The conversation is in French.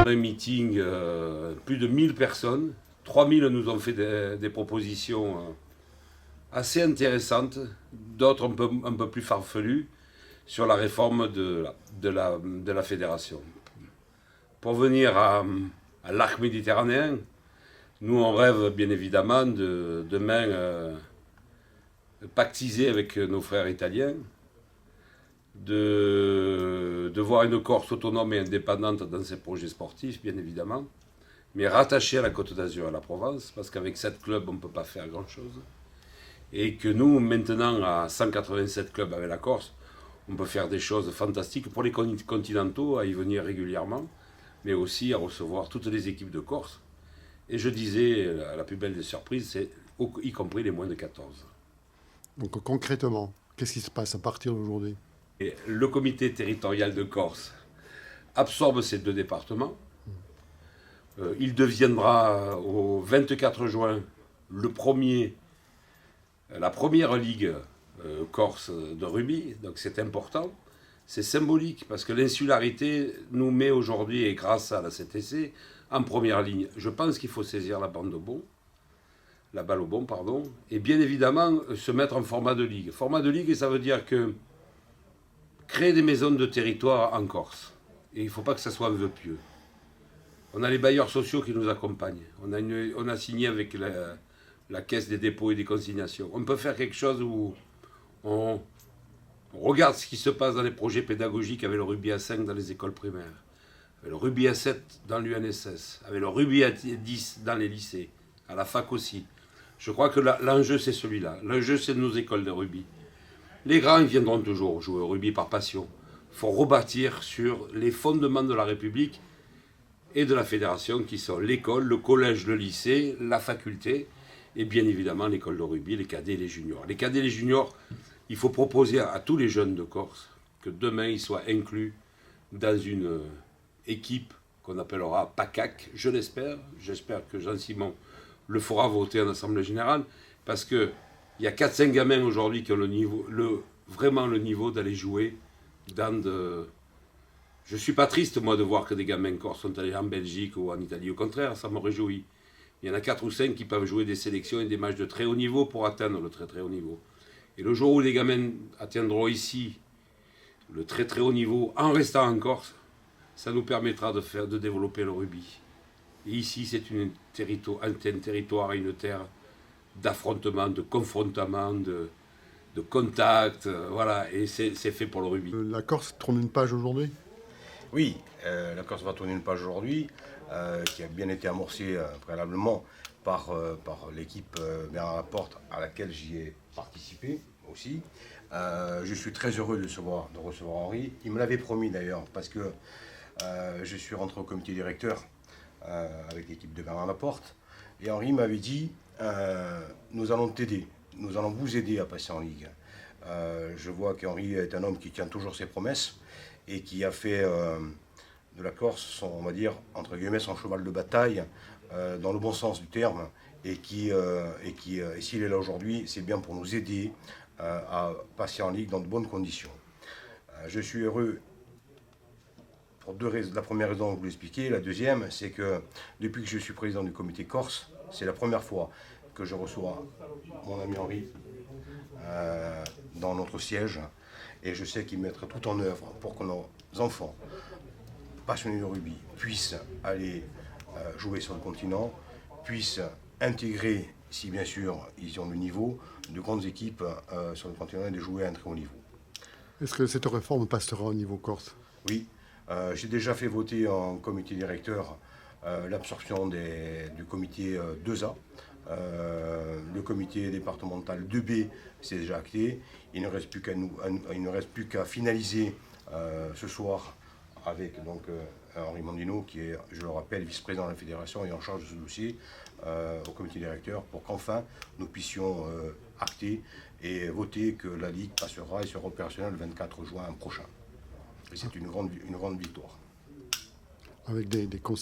Un meeting, plus de 1000 personnes. 3000 nous ont fait des propositions assez intéressantes, d'autres un peu plus farfelues, sur la réforme de la fédération. Pour venir à l'arc méditerranéen, nous on rêve bien évidemment de demain pactiser avec nos frères italiens, de voir une Corse autonome et indépendante dans ses projets sportifs, bien évidemment, mais rattachée à la Côte d'Azur, à la Provence, parce qu'avec 7 clubs, on ne peut pas faire grand-chose. Et que nous, maintenant, à 187 clubs avec la Corse, on peut faire des choses fantastiques pour les continentaux, à y venir régulièrement, mais aussi à recevoir toutes les équipes de Corse. Et je disais, la plus belle des surprises, c'est y compris les moins de 14. Donc concrètement, qu'est-ce qui se passe à partir d'aujourd'hui? Et le comité territorial de Corse absorbe ces 2 départements. Il deviendra au 24 juin la première ligue corse de rugby, donc c'est important. C'est symbolique parce que l'insularité nous met aujourd'hui, et grâce à la CTC, en première ligne. Je pense qu'il faut saisir la balle au bon, et bien évidemment se mettre en format de ligue. Format de ligue, ça veut dire que créer des maisons de territoire en Corse. Et il ne faut pas que ça soit un vœu pieux. On a les bailleurs sociaux qui nous accompagnent. On a signé avec la Caisse des dépôts et des consignations. On peut faire quelque chose où on regarde ce qui se passe dans les projets pédagogiques avec le rugby à 5 dans les écoles primaires, avec le rugby à 7 dans l'UNSS, avec le rugby à 10 dans les lycées, à la fac aussi. Je crois que l'enjeu, c'est celui-là. L'enjeu, c'est nos écoles de rugby. Les grands, ils viendront toujours jouer au rugby par passion. Il faut rebâtir sur les fondements de la République et de la fédération, qui sont l'école, le collège, le lycée, la faculté, et bien évidemment l'école de rugby, les cadets et les juniors. Les cadets et les juniors, il faut proposer à tous les jeunes de Corse que demain ils soient inclus dans une équipe qu'on appellera PACAC, je l'espère. J'espère que Jean-Simon le fera voter en Assemblée Générale, parce qu'il y a 4-5 gamins aujourd'hui qui ont vraiment le niveau d'aller jouer dans de... Je ne suis pas triste, moi, de voir que des gamins corses sont allés en Belgique ou en Italie. Au contraire, ça me réjouit. Il y en a 4 ou 5 qui peuvent jouer des sélections et des matchs de très haut niveau pour atteindre le très très haut niveau. Et le jour où les gamins atteindront ici le très très haut niveau en restant en Corse, ça nous permettra de développer le rugby. Et ici, c'est un territoire et une terre d'affrontement, de confrontement, de contact. Voilà, et c'est fait pour le rugby. La Corse tourne une page aujourd'hui? Oui, la Corse va tourner une page aujourd'hui, qui a bien été amorcée préalablement par l'équipe Bernard Laporte, à laquelle j'y ai participé aussi. Je suis très heureux de recevoir Henri. Il me l'avait promis d'ailleurs, parce que je suis rentré au comité directeur avec l'équipe de Bernard Laporte. Et Henri m'avait dit, nous allons t'aider, nous allons vous aider à passer en Ligue. Je vois qu'Henri est un homme qui tient toujours ses promesses et qui a fait de la Corse, on va dire, entre guillemets, son cheval de bataille, dans le bon sens du terme, et s'il est là aujourd'hui, c'est bien pour nous aider à passer en Ligue dans de bonnes conditions. Je suis heureux pour 2 raisons. La première raison, je vous l'expliquer. La deuxième, c'est que depuis que je suis président du comité Corse, c'est la première fois que je reçois mon ami Henri dans notre siège. Et je sais qu'il mettra tout en œuvre pour que nos enfants passionnés de rugby puissent aller jouer sur le continent, puissent intégrer, si bien sûr ils ont le niveau, de grandes équipes sur le continent et de jouer à un très haut niveau. Est-ce que cette réforme passera au niveau Corse? Oui, j'ai déjà fait voter en comité directeur l'absorption du comité 2A. Le comité départemental 2B, c'est déjà acté. Il ne reste plus qu'à finaliser ce soir avec donc, Henri Mondino, qui est, je le rappelle, vice-président de la fédération et en charge de ce dossier au comité directeur, pour qu'enfin nous puissions acter et voter que la Ligue passera et sera opérationnelle le 24 juin prochain. Et c'est une grande victoire. Avec des conséquences